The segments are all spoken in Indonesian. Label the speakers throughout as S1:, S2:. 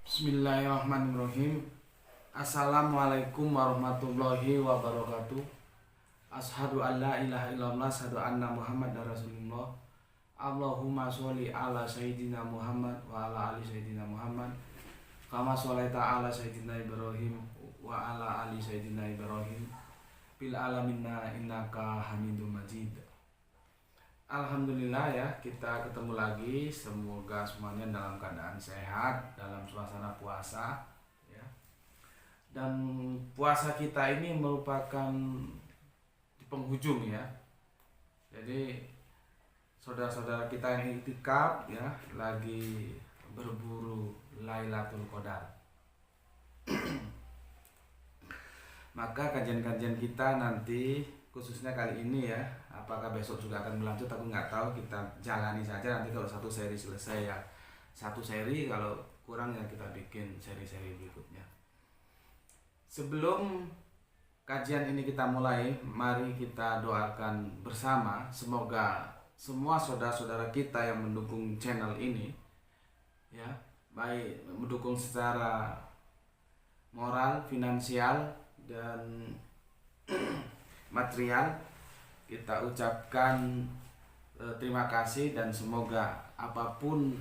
S1: Bismillahirrahmanirrahim. Assalamualaikum warahmatullahi wabarakatuh. Ashadu an la ilaha illallah, ashadu anna Muhammad Rasulullah. Allahumma sholli ala sayyidina Muhammad wa ala ali sayyidina Muhammad. Kama sholaita ala sayyidina Ibrahim wa ala ali sayyidina Ibrahim bil alaminna innaka Hamidum Majid. Alhamdulillah ya, kita ketemu lagi. Semoga semuanya dalam keadaan sehat, dalam suasana puasa ya. Dan puasa kita ini merupakan di penghujung ya. Jadi saudara-saudara kita yang iktikaf ya, lagi berburu Lailatul Qadar. Maka kajian-kajian kita nanti khususnya kali ini ya, apakah besok juga akan berlanjut aku nggak tahu, kita jalani saja. Nanti kalau satu seri selesai ya satu seri, kalau kurang ya kita bikin seri-seri berikutnya. Sebelum kajian ini kita mulai, mari kita doakan bersama semoga semua saudara-saudara kita yang mendukung channel ini ya, baik mendukung secara moral, finansial dan material, kita ucapkan terima kasih, dan semoga apapun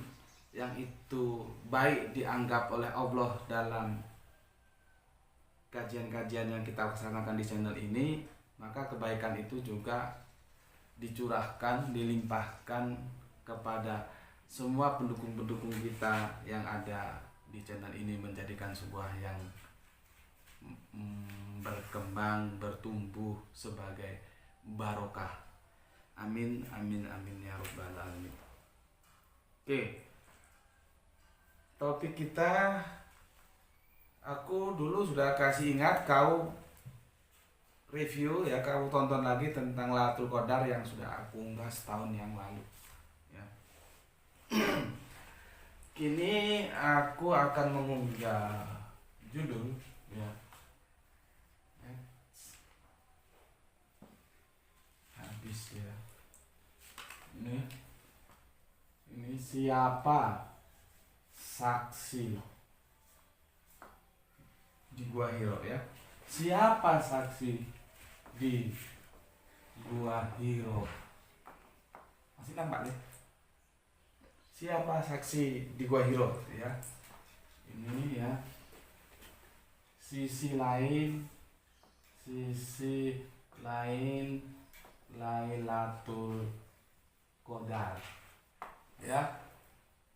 S1: yang itu baik dianggap oleh Allah dalam kajian-kajian yang kita laksanakan di channel ini, maka kebaikan itu juga dicurahkan, dilimpahkan kepada semua pendukung-pendukung kita yang ada di channel ini, menjadikan sebuah yang berkembang, bertumbuh sebagai barokah. Amin, amin, amin ya rabbal alamin. Oke, topik kita, aku dulu sudah kasih ingat kau review ya, kau tonton lagi tentang Lailatul Qadar yang sudah aku unggah setahun yang lalu ya. Kini aku akan mengunggah judul ya, habis ya. Ini siapa saksi di Gua Hiro ya? Siapa saksi di Gua Hiro? Masih nampak nih? Siapa saksi di Gua Hiro ya? Ini ya, sisi lain Lailatul Qadar ya.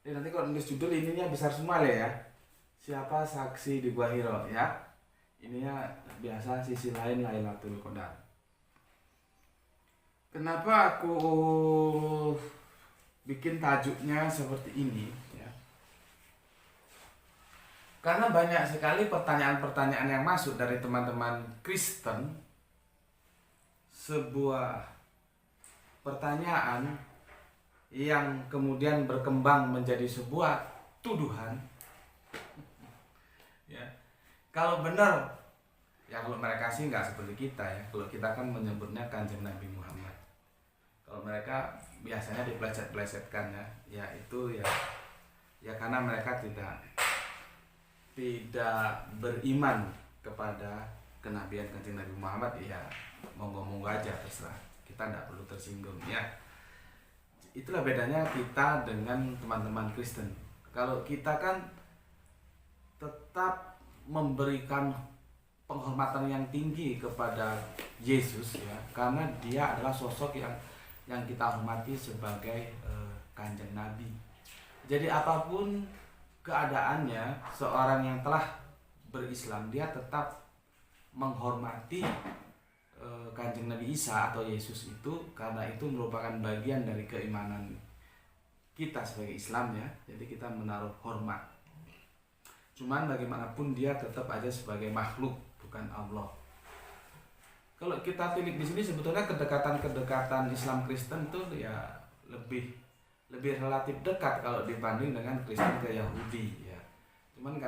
S1: Jadi nanti kalau nulis judul ininya besar semua ya. Siapa saksi di Gua Hiro ya. Ininya biasa sisi lain Lailatul Qadar. Kenapa aku bikin tajuknya seperti ini ya? Karena banyak sekali pertanyaan-pertanyaan yang masuk dari teman-teman Kristen. Sebuah pertanyaan yang kemudian berkembang menjadi sebuah tuduhan ya. Kalau benar ya, kalau mereka sih nggak seperti kita ya. Kalau kita kan menyebutnya Kanjeng Nabi Muhammad. Kalau mereka biasanya dipeleset-pelesetkan ya. Ya itu ya karena mereka tidak beriman kepada kenabian Kanjeng Nabi Muhammad ya. Monggo-monggo aja, terserah, kita tidak perlu tersinggung ya. Itulah bedanya kita dengan teman-teman Kristen. Kalau kita kan tetap memberikan penghormatan yang tinggi kepada Yesus ya, karena dia adalah sosok yang kita hormati sebagai Kanjeng Nabi. Jadi apapun keadaannya, seorang yang telah berislam, dia tetap menghormati Kanjeng Nabi Isa atau Yesus itu, karena itu merupakan bagian dari keimanan kita sebagai Islam ya. Jadi kita menaruh hormat. Cuman bagaimanapun dia tetap aja sebagai makhluk, bukan Allah. Kalau kita tilik di sini, sebetulnya kedekatan Islam Kristen itu ya lebih relatif dekat kalau dibanding dengan Kristen ke Yahudi ya. Cuman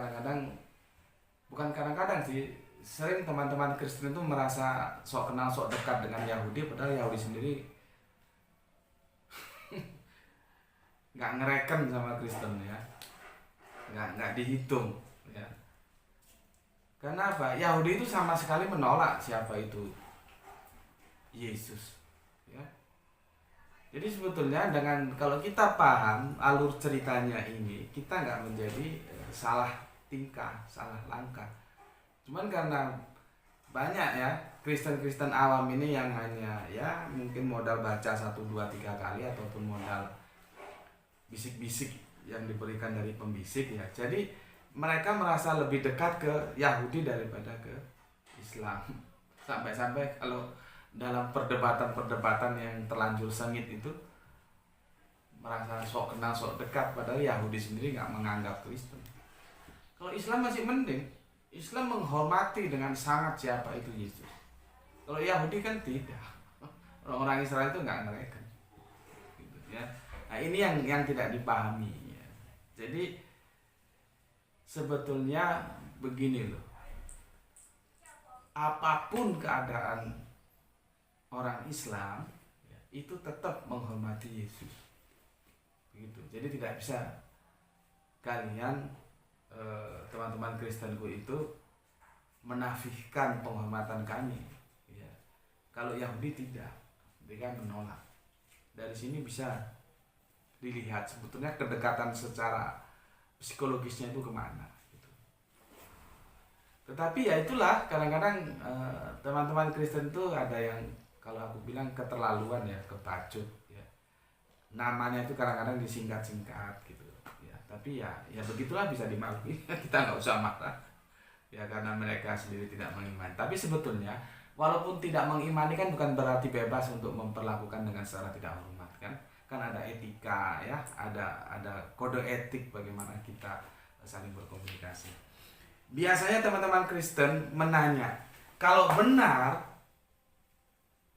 S1: bukan kadang-kadang sih, sering teman-teman Kristen itu merasa sok kenal, sok dekat dengan Yahudi, padahal Yahudi sendiri nggak ngereken sama Kristen ya. nggak dihitung, ya. Karena apa? Yahudi itu sama sekali menolak siapa itu Yesus, ya. Jadi sebetulnya dengan kalau kita paham alur ceritanya ini, kita nggak menjadi salah tingkah, salah langkah. Cuman karena banyak ya Kristen-Kristen awam ini yang hanya ya mungkin modal baca 1, 2, 3 kali ataupun modal bisik-bisik yang diberikan dari pembisik, ya. Jadi mereka merasa lebih dekat ke Yahudi daripada ke Islam. Sampai-sampai kalau dalam perdebatan-perdebatan yang terlanjur sengit itu merasa sok kenal sok dekat, padahal Yahudi sendiri nggak menganggap Kristen. Kalau Islam masih mending, Islam menghormati dengan sangat siapa itu Yesus. Kalau Yahudi kan tidak, orang-orang Israel itu nggak ngereken, gitu, ya. Nah ini yang tidak dipahami, ya. Jadi sebetulnya begini loh, apapun keadaan orang Islam, ya, itu tetap menghormati Yesus, gitu. Jadi tidak bisa kalian teman-teman Kristenku itu menafikan penghormatan kami, ya. Kalau Yahudi tidak, mereka menolak. Dari sini bisa dilihat sebetulnya kedekatan secara psikologisnya itu kemana, gitu. Tetapi ya itulah kadang-kadang teman-teman Kristen itu ada yang kalau aku bilang keterlaluan, ya, kebacut, ya. Namanya itu kadang-kadang disingkat-singkat gitu, ya. Tapi ya begitulah, bisa dimaklumi. Kita nggak usah marah, ya, karena mereka sendiri tidak mengimani. Tapi sebetulnya walaupun tidak mengimani kan bukan berarti bebas untuk memperlakukan dengan secara tidak hormat, kan ada etika, ya, ada kode etik bagaimana kita saling berkomunikasi. Biasanya teman-teman Kristen menanya, kalau benar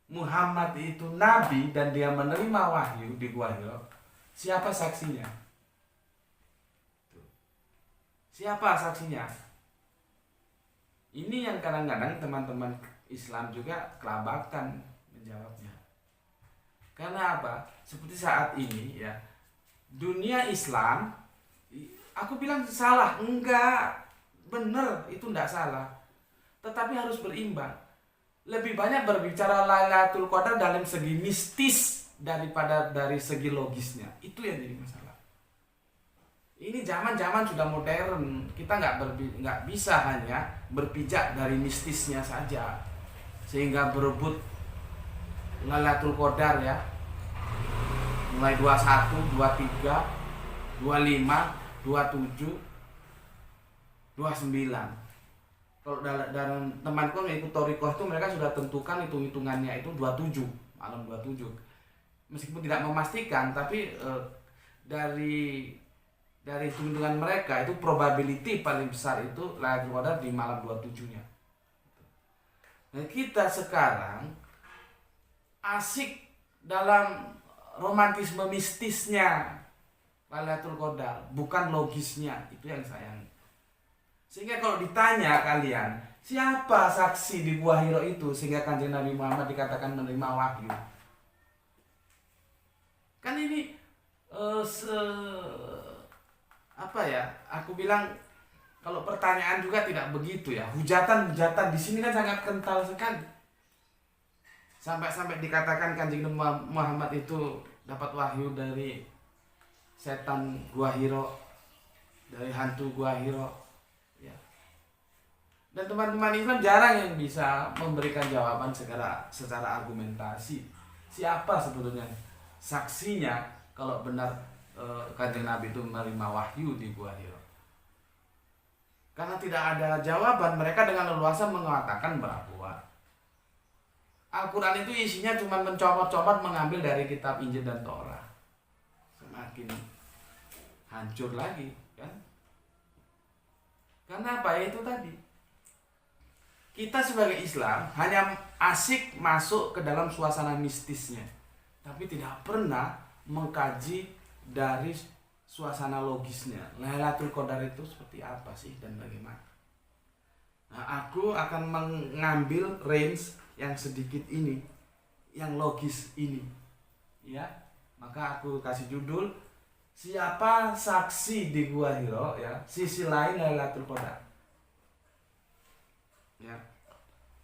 S1: Muhammad itu nabi dan dia menerima wahyu di Gua Hira, siapa saksinya? Siapa saksinya? Ini yang kadang-kadang teman-teman Islam juga kelabakan menjawabnya. Karena apa? Seperti saat ini, ya, dunia Islam, aku bilang salah, enggak, bener, itu enggak salah. Tetapi harus berimbang. Lebih banyak berbicara Lailatul Qadar dalam segi mistis daripada dari segi logisnya. Itu yang jadi masalah. Ini zaman-zaman sudah modern, kita nggak bisa hanya berpijak dari mistisnya saja sehingga berebut Lailatul Qadar, ya, mulai 21, 23, 25, 27, 29. Kalau dalam temanku yang ikut Thoriqoh itu mereka sudah tentukan hitung-hitungannya itu 27, malam 27. Meskipun tidak memastikan, tapi dari hitung-hitungan mereka itu probability paling besar itu Lailatul Qadar di malam 27-nya. Nah, kita sekarang asik dalam romantisme mistisnya Lailatul Qadar, bukan logisnya. Itu yang sayang. Sehingga kalau ditanya kalian, siapa saksi di Gua Hira itu sehingga Kanjeng Nabi Muhammad dikatakan menerima wahyu? Kan ini aku bilang kalau pertanyaan juga tidak begitu, ya. Hujatan-hujatan di sini kan sangat kental sekali. Sampai dikatakan Kanjeng Muhammad itu dapat wahyu dari setan Gua Hira, dari hantu Gua Hira, ya. Dan teman-teman Islam jarang yang bisa memberikan jawaban secara argumentasi. Siapa sebetulnya saksinya kalau benar Kanjeng Nabi itu menerima wahyu di Gua Hira? Karena tidak ada jawaban, mereka dengan leluasa mengatakan bahwa Al-Quran itu isinya cuma mencomot-comot mengambil dari kitab Injil dan Torah. Semakin hancur lagi, kan? Karena apa? Itu tadi, kita sebagai Islam hanya asik masuk ke dalam suasana mistisnya, tapi tidak pernah mengkaji dari suasana logisnya. Lailatul Qadar itu seperti apa sih dan bagaimana? Nah, aku akan mengambil range yang sedikit ini, yang logis ini, ya. Maka aku kasih judul Siapa saksi di Gua Hiro ya, sisi lain Lailatul Qadar. Ya.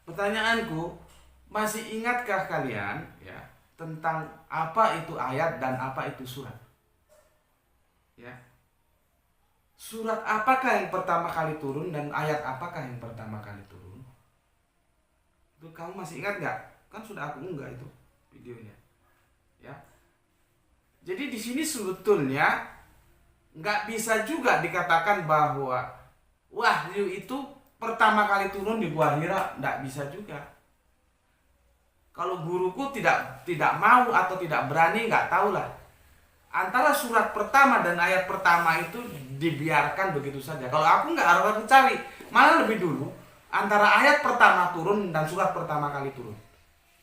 S1: Pertanyaanku, masih ingatkah kalian ya tentang apa itu ayat dan apa itu surat? Ya. Surat apakah yang pertama kali turun dan ayat apakah yang pertama kali turun? Itu kamu masih ingat nggak? Kan sudah aku unggah itu videonya. Ya. Jadi di sini sebetulnya nggak bisa juga dikatakan bahwa wahyu itu pertama kali turun di Gua Hira, nggak bisa juga. Kalau guruku tidak mau atau tidak berani, nggak tahulah. Antara surat pertama dan ayat pertama itu dibiarkan begitu saja. Kalau aku nggak harus cari, malah lebih dulu antara ayat pertama turun dan surat pertama kali turun.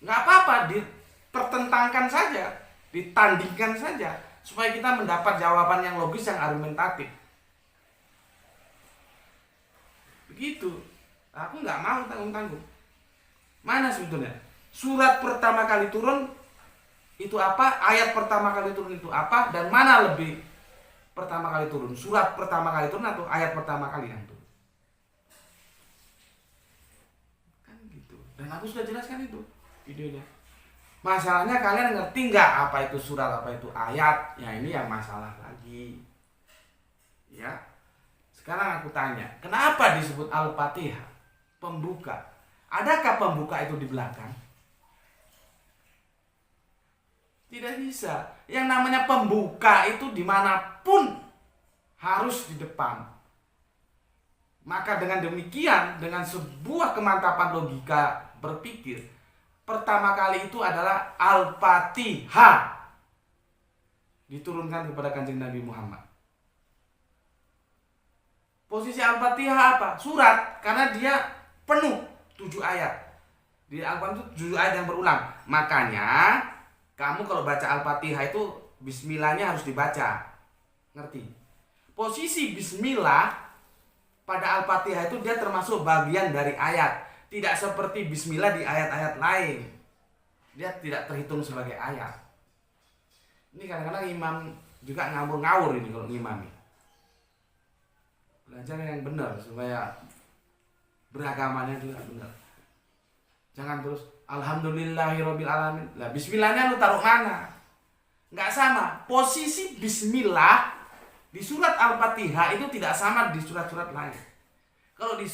S1: Nggak apa-apa, dipertentangkan saja, ditandingkan saja, supaya kita mendapat jawaban yang logis, yang argumentatif. Begitu. Aku nggak mau tanggung-tanggung. Mana sebetulnya surat pertama kali turun itu apa, ayat pertama kali turun itu apa, dan mana lebih pertama kali turun, surat pertama kali turun atau ayat pertama kali yang turun? Kan gitu. Dan aku sudah jelaskan itu videonya. Masalahnya kalian ngerti nggak apa itu surat, apa itu ayat? Ya ini yang masalah lagi. Ya. Sekarang aku tanya, kenapa disebut Al-Fatihah? Pembuka. Adakah pembuka itu di belakang? Tidak bisa. Yang namanya pembuka itu dimanapun harus di depan. Maka dengan demikian, dengan sebuah kemantapan logika berpikir, pertama kali itu adalah Al-Fatihah diturunkan kepada Kanjeng Nabi Muhammad. Posisi Al-Fatihah apa? Surat, karena dia penuh 7 ayat. Di Al-Quran itu 7 ayat yang berulang. Makanya kamu kalau baca Al-Fatihah itu bismillahnya harus dibaca. Ngerti? Posisi bismillah pada Al-Fatihah itu dia termasuk bagian dari ayat. Tidak seperti bismillah di ayat-ayat lain. Dia tidak terhitung sebagai ayat. Ini kadang-kadang imam juga ngawur-ngawur ini kalau ngimami. Belajar yang benar supaya beragamannya juga benar. Jangan terus alhamdulillahirabbil alamin. Lah bismillahnya lu taruh mana? Enggak sama. Posisi bismillah di surat Al-Fatihah itu tidak sama di surat-surat lain. Kalau di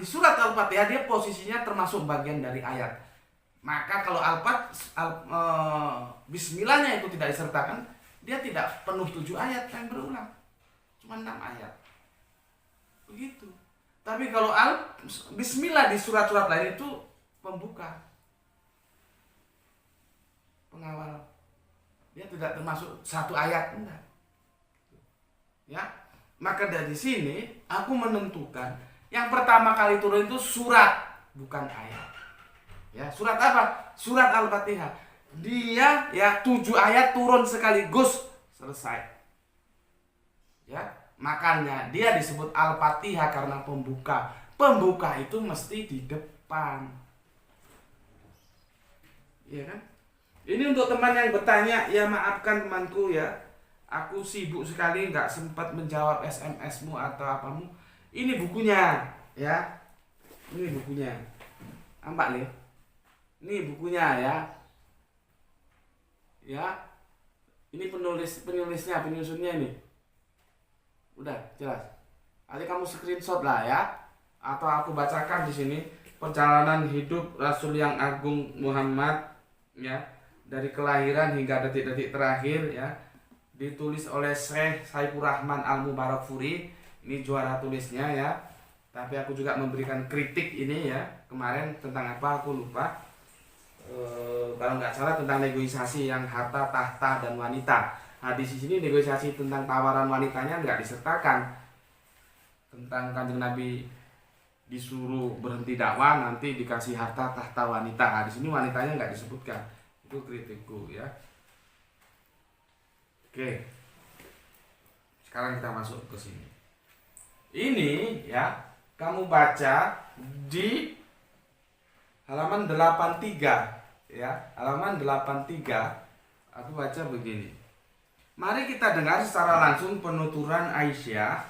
S1: surat Al-Fatihah dia posisinya termasuk bagian dari ayat. Maka kalau bismillahnya itu tidak disertakan, dia tidak penuh 7 ayat yang berulang. Cuma 6 ayat. Begitu. Tapi kalau bismillah di surat-surat lain itu pembuka, pengawal. Dia tidak termasuk 1 ayat, enggak. Ya. Maka dari sini aku menentukan yang pertama kali turun itu surat, bukan ayat. Ya, surat apa? Surat Al-Fatihah. Dia ya 7 ayat turun sekaligus, selesai. Ya. Makanya dia disebut Al-Fatihah karena pembuka. Pembuka itu mesti di depan. Iya kan? Ini untuk teman yang bertanya, ya maafkan temanku ya. Aku sibuk sekali nggak sempat menjawab SMS-mu atau apamu. Ini bukunya, ya. Ini bukunya. Nampak nih? Ini bukunya ya. Ya. Ini penulisnya, penyusunnya nih. Udah jelas. Nanti kamu screenshot lah ya, atau aku bacakan di sini perjalanan hidup Rasul yang Agung Muhammad ya, dari kelahiran hingga detik-detik terakhir ya, ditulis oleh Syekh Saifur Rahman Al-Mubarakfuri. Ini juara tulisnya ya. Tapi aku juga memberikan kritik ini ya kemarin tentang apa aku lupa. Kalau nggak salah tentang negosiasi yang harta, tahta dan wanita. Nah di sini negosiasi tentang tawaran wanitanya nggak disertakan. Tentang Kanjeng Nabi disuruh berhenti dakwah nanti dikasih harta, tahta, wanita. Nah di sini wanitanya nggak disebutkan. Itu kritikku ya. Oke. Sekarang kita masuk ke sini. Ini ya, kamu baca di halaman 83 ya, halaman 83. Aku baca begini. Mari kita dengar secara langsung penuturan Aisyah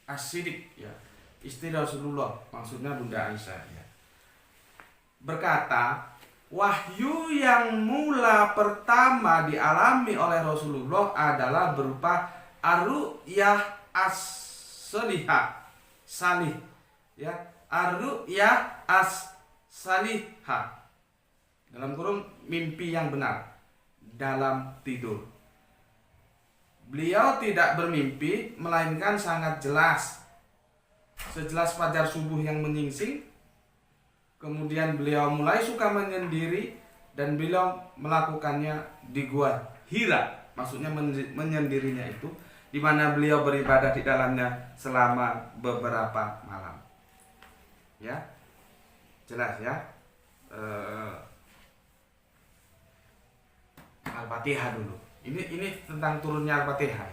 S1: As-Siddiq, ya, istri Rasulullah, maksudnya Bunda Aisyah, ya. Berkata, wahyu yang mula pertama dialami oleh Rasulullah adalah berupa ar-ru'yah as-salihah, salih, ya, ar-ru'yah as-salihah, dalam kurung mimpi yang benar dalam tidur. Beliau tidak bermimpi, melainkan sangat jelas, sejelas fajar subuh yang menyingsing. Kemudian beliau mulai suka menyendiri, dan beliau melakukannya di gua Hira, maksudnya menyendirinya itu, di mana beliau beribadah di dalamnya selama beberapa malam. Ya, jelas ya. Al-Fatihah dulu. Ini tentang turunnya Al-Fatihah,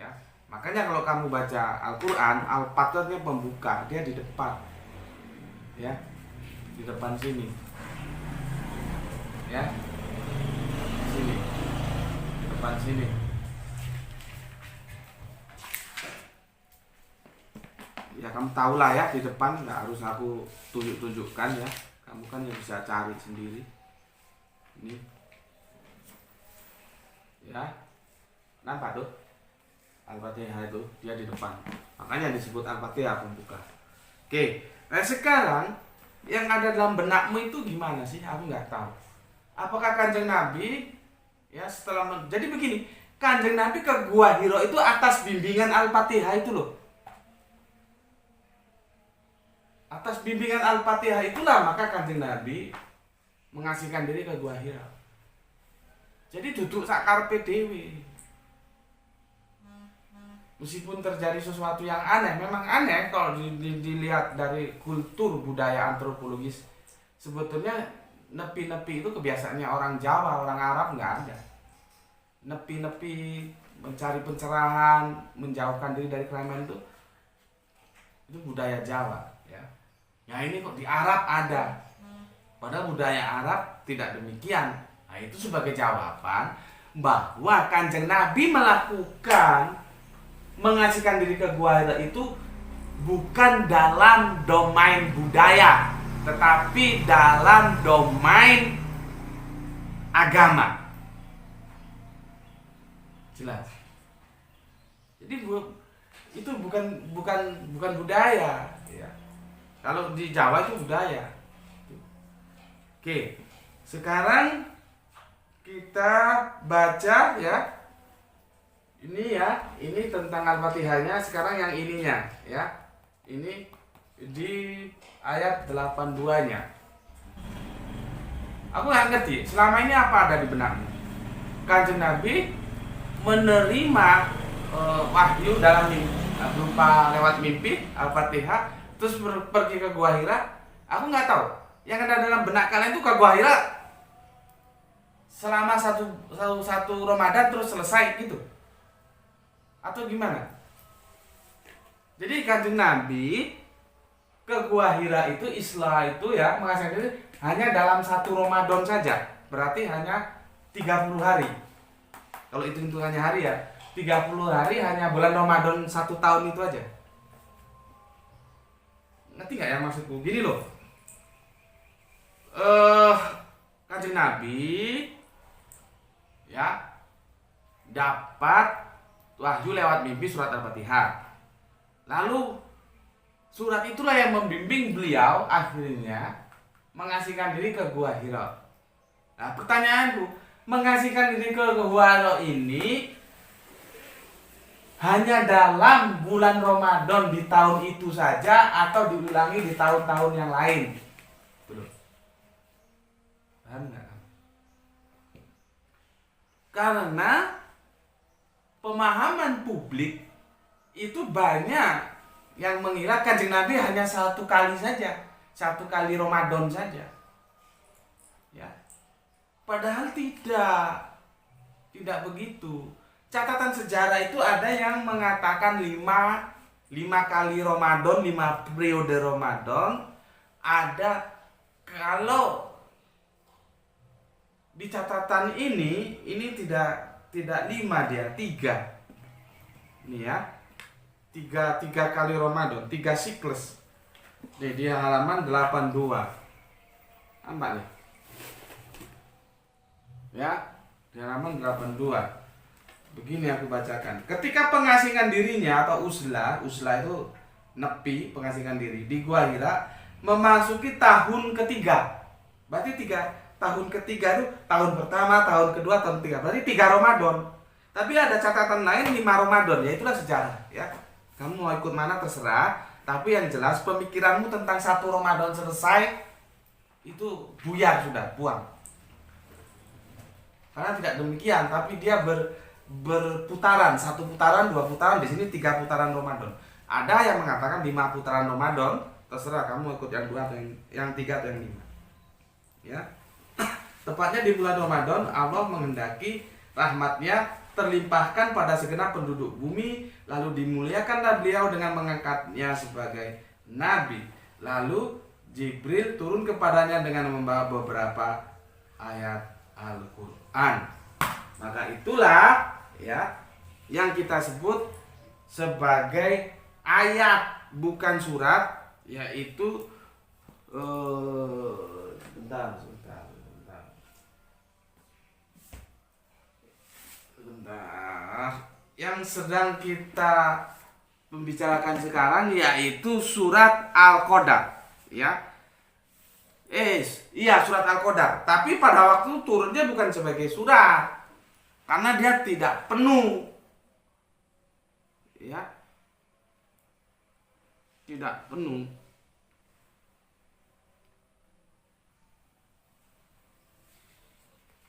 S1: ya. Makanya kalau kamu baca Al-Qur'an, Al-Fatihahnya pembuka, dia di depan. Ya. Di depan sini. Ya. Sini. Di depan sini. Ya kamu tahulah ya, di depan, nggak harus aku tunjukkan ya. Kamu kan yang bisa cari sendiri. Ini. Ya, nampak tuh Al-Fatihah itu dia di depan, makanya disebut Al-Fatihah pembuka. Oke, nah sekarang yang ada dalam benakmu itu gimana sih? Aku nggak tahu. Apakah Kanjeng Nabi ya setelah jadi begini, Kanjeng Nabi ke Gua Hira itu atas bimbingan Al-Fatihah itu loh. Atas bimbingan Al-Fatihah itulah maka Kanjeng Nabi mengasihkan diri ke Gua Hira. Jadi duduk sakarepe dhewe. Meskipun terjadi sesuatu yang aneh, memang aneh kalau dilihat dari kultur budaya antropologis. Sebetulnya nepi-nepi itu kebiasaannya orang Jawa, orang Arab nggak ada. Nepi-nepi, mencari pencerahan, menjauhkan diri dari keramaian itu budaya Jawa, ya. Ya ini kok di Arab ada. Padahal budaya Arab tidak demikian. Nah, itu sebagai jawaban bahwa Kanjeng Nabi mengasihkan diri ke Gua Hira itu bukan dalam domain budaya, tetapi dalam domain agama. Jelas. Jadi itu bukan budaya, ya. Kalau di Jawa itu budaya. Oke, sekarang kita baca ya. Ini tentang Al-Fatihahnya. Sekarang yang ininya ya. Ini di ayat 82-nya. Aku nggak ngerti, selama ini apa ada di benakmu? Kanjeng Nabi menerima wahyu dalam mimpi, berupa lewat mimpi Al-Fatihah, terus pergi ke Gua Hira. Aku nggak tahu. Yang ada dalam benak kalian itu ke Gua Hira selama satu Ramadan terus selesai gitu, atau gimana? Jadi Kanjeng Nabi ke Gua Hira itu istilah itu ya mengasihkan diri hanya dalam satu Ramadan saja, berarti hanya 30 hari. Kalau itu hitungannya hari ya, 30 hari hanya bulan Ramadan 1 tahun itu aja. Ngerti nggak ya maksudku? Gini loh, Kanjeng Nabi ya dapat wahyu lewat mimpi surat Al-Fatihah. Lalu surat itulah yang membimbing beliau akhirnya mengasihkan diri ke Gua Hira. Nah, pertanyaanku, mengasihkan diri ke Gua Hira ini hanya dalam bulan Ramadan di tahun itu saja atau diulangi di tahun-tahun yang lain? Belum. Paham nggak? Karena pemahaman publik itu banyak yang mengira Kanjeng Nabi hanya 1 kali saja, 1 kali Ramadan saja, ya. Padahal tidak begitu. Catatan sejarah itu ada yang mengatakan 5 kali Ramadan, 5 periode Ramadan. Ada, kalau di catatan ini tidak 5 dia, 3. Nih ya. 3 kali Ramadan, 3 siklus. Nih dia halaman 82. Nampak nih. Ya, di halaman 82. Begini aku bacakan. Ketika pengasingan dirinya atau uzlah itu nepi pengasingan diri di Gua Hira memasuki tahun ketiga. Berarti tahun ketiga itu tahun pertama, tahun kedua, tahun ketiga. Berarti 3 Ramadan. Tapi ada catatan lain 5 Ramadan, ya itulah sejarah ya. Kamu mau ikut mana terserah, tapi yang jelas pemikiranmu tentang 1 Ramadan selesai itu buyar sudah, buang. Karena tidak demikian, tapi dia berputaran, 1 putaran, 2 putaran, di sini 3 putaran Ramadan. Ada yang mengatakan 5 putaran Ramadan, terserah kamu ikut yang 2 atau yang 3 atau yang 5. Ya. Tepatnya di bulan Ramadan Allah menghendaki rahmatnya terlimpahkan pada segenap penduduk bumi, lalu dimuliakanlah beliau dengan mengangkatnya sebagai nabi. Lalu Jibril turun kepadanya dengan membawa beberapa ayat Al-Qur'an. Maka itulah ya yang kita sebut sebagai ayat, bukan surat, yaitu sebentar. Yang sedang kita membicarakan sekarang yaitu surat Al-Qadar, ya. Iya, surat Al-Qadar. Tapi pada waktu turunnya bukan sebagai surat, karena dia tidak penuh. Ya. Tidak penuh.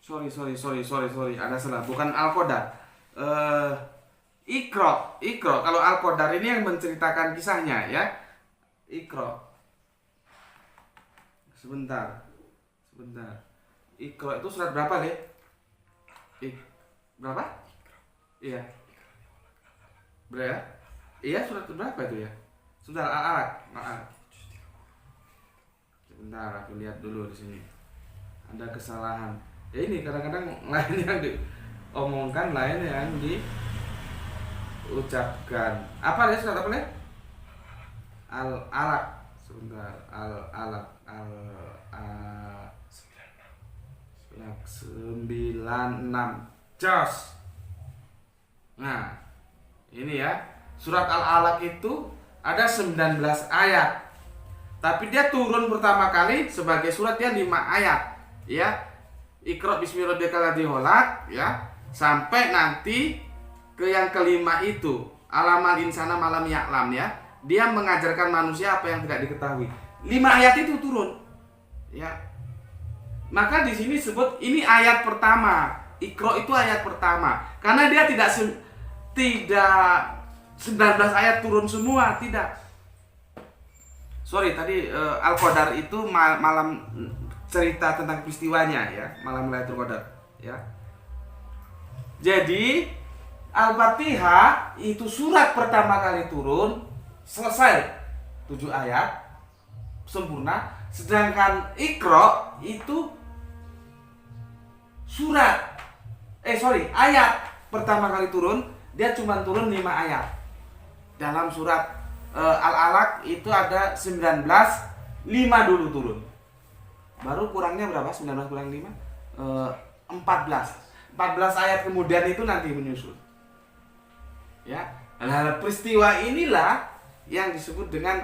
S1: Sorry, ada salah. Bukan Al-Qadar. Iqra. Kalau Al-Qadar ini yang menceritakan kisahnya ya. Iqra. Sebentar. Iqra itu surat berapa, Le? Berapa? Iya. Berapa? Iya, surat berapa itu ya? Sebentar, Al-Alaq. Sebentar, aku lihat dulu di sini. Ada kesalahan. Ya ini kadang-kadang lain yang diomongkan, lain yang diucapkan. Apa ya surat apa nih? Al-Alaq. Sebentar, Al-Alaq. 96. Jos. Nah, ini ya. Surat Al-Alaq itu ada 19 ayat. Tapi dia turun pertama kali sebagai surat yang 5 ayat, ya. Iqra bismi rabbikal ladzi khalaq, ya, sampai nanti ke yang kelima itu alamal insana malam ya'lam, ya. Dia mengajarkan manusia apa yang tidak diketahui. 5 ayat itu turun. Ya. Maka di sini sebut ini ayat pertama. Iqra itu ayat pertama. Karena dia tidak 19 ayat turun semua, tidak. Sorry, tadi Al-Qadar itu malam cerita tentang peristiwanya, ya, malam Lailatul Qadar, ya. Jadi Al-Fatihah itu surat pertama kali turun, selesai 7 ayat sempurna, sedangkan Iqra itu ayat pertama kali turun, dia cuma turun 5 ayat. Dalam surat Al-Alaq itu ada 19, 5 dulu turun. Baru kurangnya berapa? 19 kurang 5? 14 ayat kemudian itu nanti menyusul. Ya. Nah, peristiwa inilah yang disebut dengan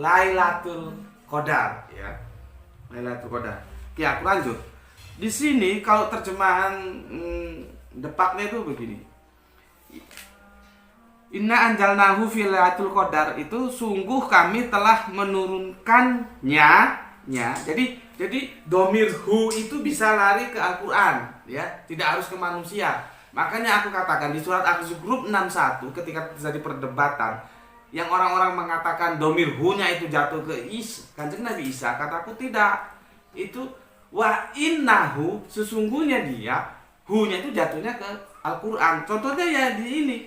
S1: Lailatul Qadar, ya. Lailatul Qadar. Oke, aku lanjut. Di sini kalau terjemahan depaknya itu begini. Inna anjalnahu fi Lailatul Qadar, itu sungguh kami telah menurunkannya. Jadi domir hu itu bisa lari ke Al-Quran, ya, tidak harus ke manusia. Makanya aku katakan di surat Az-Zukhruf 61 ketika terjadi perdebatan yang orang-orang mengatakan domir hu-nya itu jatuh ke Kanjeng Nabi Isa, kataku tidak. Itu wa innahu, sesungguhnya dia, hu-nya itu jatuhnya ke Al-Quran. Contohnya ya di ini.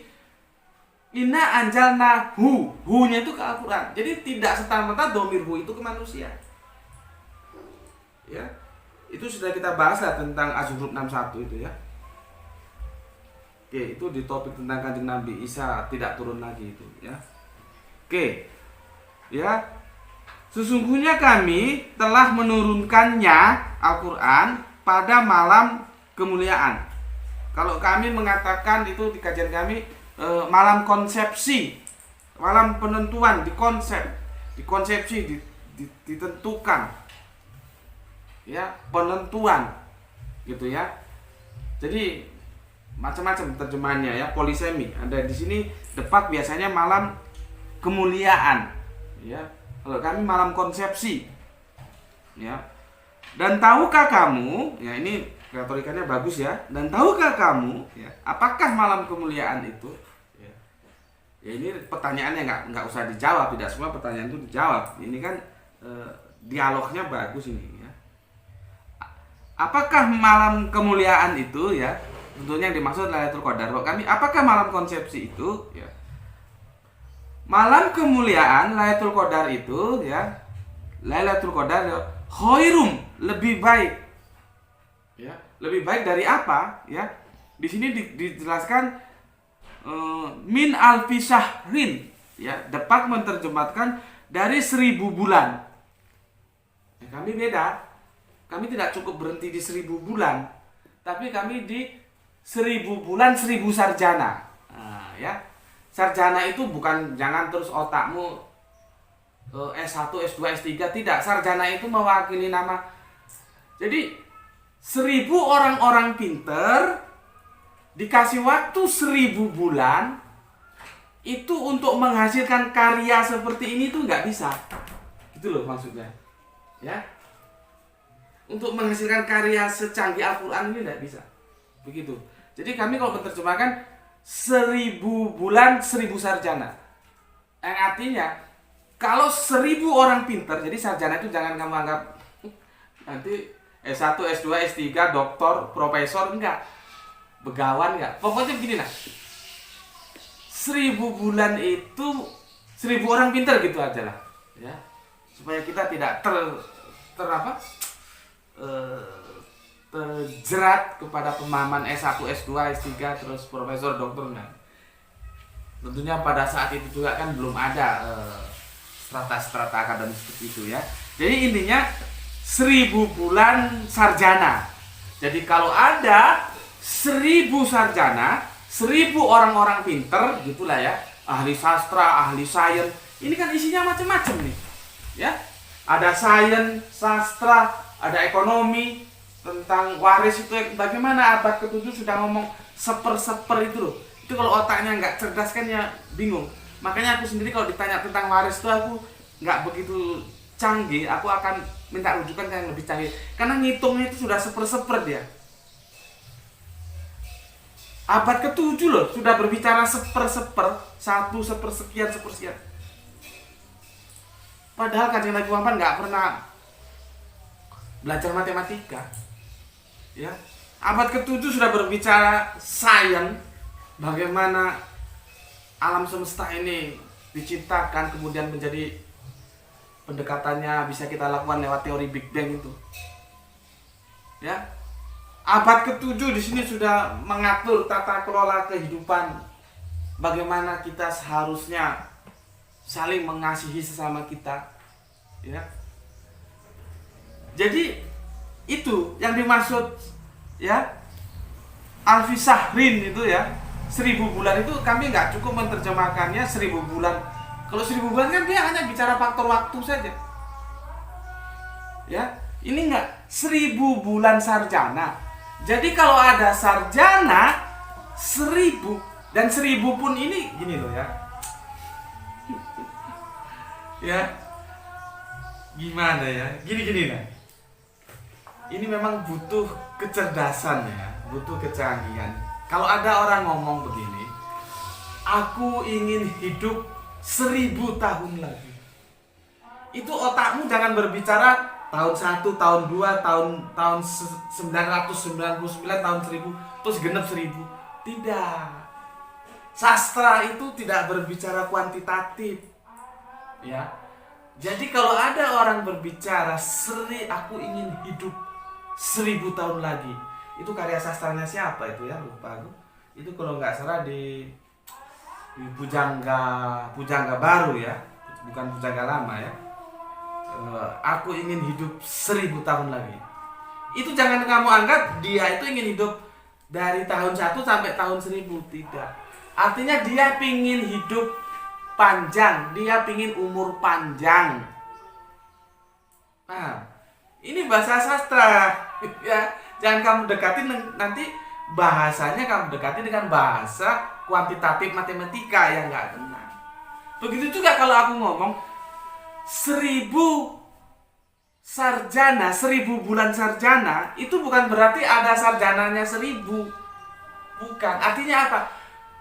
S1: Inna anjalnahu, hu-nya itu ke Al-Quran. Jadi tidak serta-merta domir hu itu ke manusia. Ya, itu sudah kita bahas lah tentang Az-Zukhruf 61 itu, ya. Oke, itu di topik tentang Kanjeng Nabi Isa tidak turun lagi itu ya. Oke. Ya. Sesungguhnya kami telah menurunkannya Al-Qur'an pada malam kemuliaan. Kalau kami mengatakan itu di kajian kami malam konsepsi, malam penentuan, dikonsepsi, ditentukan. Ya, penentuan gitu ya. Jadi macam-macam terjemahannya ya, polisemi. Ada di sini tepat biasanya malam kemuliaan ya. Kalau kami malam konsepsi ya. Dan tahukah kamu, ya ini retorikanya bagus ya. Dan tahukah kamu ya, apakah malam kemuliaan itu? Ya, ya ini pertanyaannya nggak usah dijawab, tidak semua pertanyaan itu dijawab. Ini kan dialognya bagus ini ya. Apakah malam kemuliaan itu ya? Tentunya yang dimaksud Lailatul Qadar. Kami, apakah malam konsepsi itu? Ya. Malam kemuliaan Lailatul Qadar itu ya, Lailatul Qadar ya, khairum, lebih baik. Ya, lebih baik dari apa? Ya. Di sini dijelaskan min alfi syahrin. Ya, dapat menerjemahkan dari 1000 bulan. Ya, kami beda. Kami tidak cukup berhenti di 1000 bulan, tapi kami di 1000 bulan 1000 sarjana. Nah, ya. Sarjana itu bukan jangan terus otakmu S1, S2, S3, tidak. Sarjana itu mewakili nama. Jadi 1000 orang-orang pinter dikasih waktu 1000 bulan itu untuk menghasilkan karya seperti ini tuh nggak bisa. Gitu loh maksudnya. Ya. Untuk menghasilkan karya secanggih Al-Qur'an ini nggak bisa. Begitu. Jadi kami kalau menerjemahkan 1000 bulan 1000 sarjana. Yang artinya kalau 1000 orang pinter, jadi sarjana itu jangan kamu anggap nanti S1, S2, S3, doktor, profesor, enggak. Begawan enggak. Pokoknya begini nah. 1000 bulan itu 1000 orang pinter gitu aja lah. Ya. Supaya kita tidak terjerat kepada pemahaman S1, S2, S3 terus profesor, dokter enggak. Tentunya pada saat itu juga kan belum ada strata-strata akademis seperti itu ya. Jadi intinya 1000 bulan sarjana. Jadi kalau ada 1000 sarjana, 1000 orang-orang pinter gitulah ya, ahli sastra, ahli sains. Ini kan isinya macam-macam nih. Ya. Ada sains, sastra, ada ekonomi, tentang waris itu bagaimana abad ke-7 sudah ngomong seper itu loh. Itu kalau otaknya nggak cerdas kan ya bingung. Makanya aku sendiri kalau ditanya tentang waris itu aku nggak begitu canggih. Aku akan minta rujukan yang lebih canggih. Karena ngitungnya itu sudah seper dia. Abad ke-7 loh sudah berbicara seper, satu sepersekian. Padahal Kanjeng Nabi Muhammad nggak pernah belajar matematika. Ya, abad ke-7 sudah berbicara sains, bagaimana alam semesta ini diciptakan kemudian menjadi pendekatannya bisa kita lakukan lewat teori Big Bang itu. Ya. Abad ke-7 di sini sudah mengatur tata kelola kehidupan. Bagaimana kita seharusnya saling mengasihi sesama kita. Ya. Jadi itu yang dimaksud ya alfi syahrin itu ya 1000 bulan itu kami nggak cukup menerjemahkannya 1000 bulan. Kalau 1000 bulan kan dia hanya bicara faktor waktu saja. Ya, ini enggak 1000 bulan sarjana. Jadi kalau ada sarjana 1000 dan 1000 pun ini gini loh ya. Ya. Gimana ya? Gini nah. Ini memang butuh kecerdasan ya, butuh kecanggihan. Kalau ada orang ngomong begini, aku ingin hidup 1000 tahun lagi. Itu otakmu jangan berbicara tahun 1, tahun 2, tahun 999, tahun 1000, terus genep 1000. Tidak. Sastra itu tidak berbicara kuantitatif. Ya. Jadi kalau ada orang berbicara aku ingin hidup 1000 tahun lagi, itu karya sastranya siapa itu ya, lupa aku. Itu kalau nggak salah di Pujangga baru ya, bukan Pujangga lama ya. Aku ingin hidup 1000 tahun lagi. Itu jangan kamu anggap dia itu ingin hidup dari tahun 1 sampai tahun 1000. Tidak. Artinya dia pingin hidup panjang, dia pingin umur panjang. Nah, ini bahasa sastra ya. Jangan kamu dekati nanti bahasanya kamu dekati dengan bahasa kuantitatif matematika yang nggak benar. Begitu juga kalau aku ngomong 1000 sarjana, 1000 bulan sarjana, itu bukan berarti ada sarjananya 1000. Bukan. Artinya apa?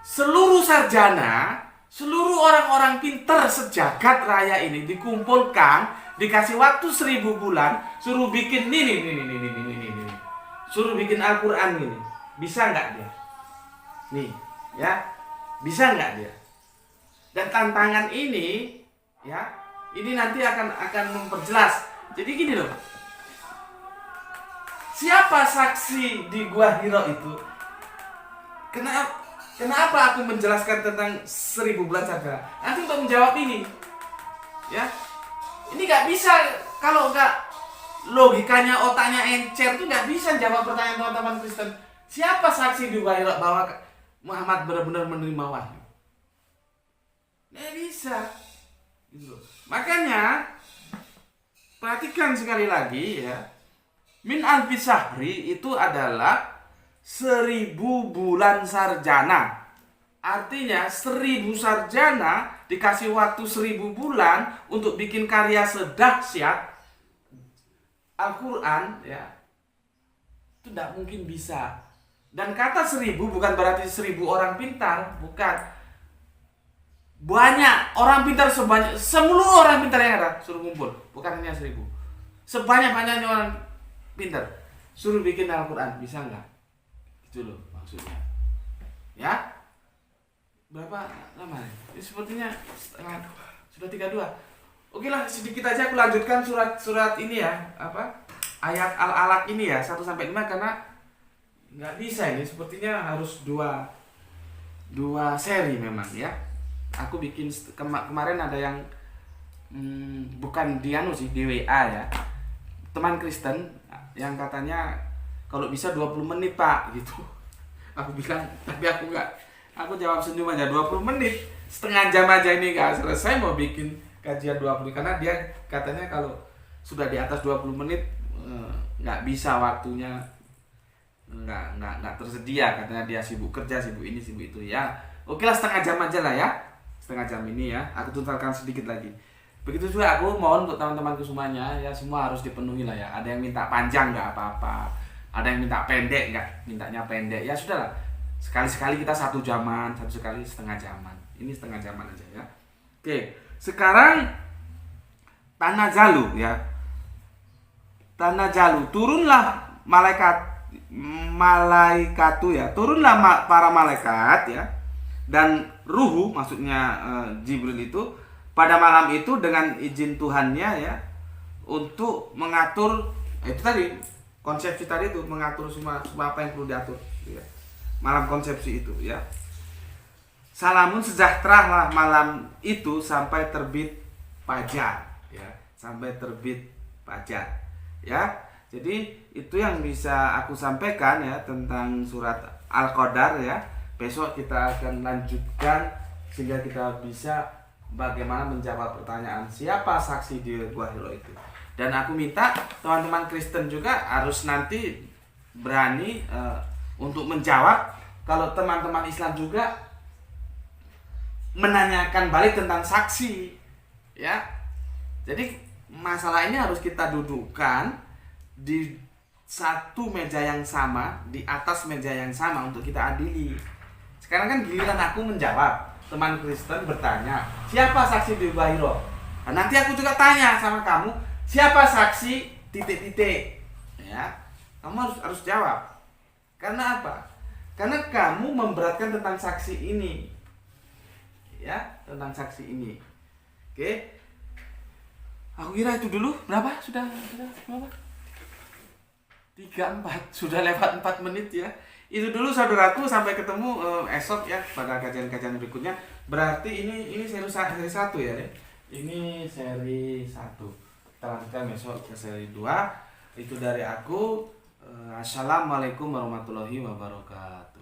S1: Seluruh sarjana, seluruh orang-orang pinter sejagat raya ini dikumpulkan, dikasih waktu 1000 bulan, suruh bikin ini. Suruh bikin Al-Quran ini. Bisa nggak dia? Nih, ya. Bisa nggak dia? Dan tantangan ini, ya, ini nanti akan memperjelas. Jadi gini loh. Siapa saksi di Gua Hiro itu? Kenapa aku menjelaskan tentang 1000 bulan sarjana? Nanti untuk menjawab ini, ya, ini nggak bisa kalau nggak logikanya otaknya encer tuh nggak bisa jawab pertanyaan teman-teman Kristen. Siapa saksi di Gua Hiro bahwa Muhammad benar-benar menerima wahyu? Nggak bisa. Gitu. Makanya perhatikan sekali lagi ya. Min alfi syahri itu adalah 1000 bulan sarjana. Artinya 1000 sarjana dikasih waktu 1000 bulan untuk bikin karya sedahsyat Al-Quran ya. Itu tidak mungkin bisa. Dan kata 1000 bukan berarti 1000 orang pintar, bukan. Banyak orang pintar sebanyak seluruh orang pintar yang ada suruh kumpul, bukan hanya 1000. Sebanyak-banyaknya orang pintar suruh bikin Al-Quran, bisa nggak? Itu loh maksudnya. Ya? Berapa lama? Ini sepertinya sudah 32. Oke lah, sedikit aja aku lanjutkan surat ini ya, apa? Ayat Al-Alaq ini ya, 1 sampai 5 karena nggak bisa ini, sepertinya harus dua seri memang ya. Aku bikin kemarin ada yang bukan di WA ya, teman Kristen yang katanya kalau bisa 20 menit Pak gitu. Aku bilang, tapi aku jawab senyum aja, 20 menit, setengah jam aja ini nggak selesai mau bikin kajian 20, karena dia katanya kalau sudah di atas 20 menit nggak bisa, waktunya nggak tersedia, katanya dia sibuk kerja, sibuk ini sibuk itu ya. Oke lah, setengah jam aja lah ya, setengah jam ini ya, aku tuntaskan sedikit lagi. Begitu juga aku mohon untuk teman-temanku semuanya ya, semua harus dipenuhi lah ya. Ada yang minta panjang nggak apa-apa, ada yang minta pendek nggak, mintanya pendek ya sudahlah, sekali-sekali kita 1 jaman, sekali setengah jaman, ini setengah jaman aja ya. Oke, sekarang Tanazalu ya, Tanazalu, turunlah malaikatu ya, turunlah para malaikat ya, dan ruhu maksudnya Jibril itu pada malam itu dengan izin Tuhannya ya, untuk mengatur itu tadi, konsepsi tadi itu, mengatur semua apa yang perlu diatur ya. Malam konsepsi itu ya. Salamun, sejahtera lah malam itu sampai terbit fajar ya, sampai terbit fajar ya. Jadi itu yang bisa aku sampaikan ya tentang surat Al-Qadar ya. Besok kita akan lanjutkan sehingga kita bisa bagaimana menjawab pertanyaan siapa saksi di Gua Hiro itu. Dan aku minta teman-teman Kristen juga harus nanti berani untuk menjawab. Kalau teman-teman Islam juga menanyakan balik tentang saksi ya. Jadi masalah ini harus kita dudukkan di satu meja yang sama, di atas meja yang sama untuk kita adili. Sekarang kan giliran aku menjawab, teman Kristen bertanya siapa saksi di Gua Hiro. Nah, nanti aku juga tanya sama kamu, siapa saksi titik-titik ya. Kamu harus jawab. Karena apa? Karena kamu memberatkan tentang saksi ini ya, tentang saksi ini. Oke, aku kira itu dulu. Berapa? Sudah berapa? 34, sudah lewat 4 menit ya. Itu dulu saudaraku, sampai ketemu esok ya pada kajian-kajian berikutnya. Berarti ini seri 1 ya, deh. Ini seri 1. Kita lanjutkan besok ke seri 2. Itu dari aku. Assalamualaikum warahmatullahi wabarakatuh.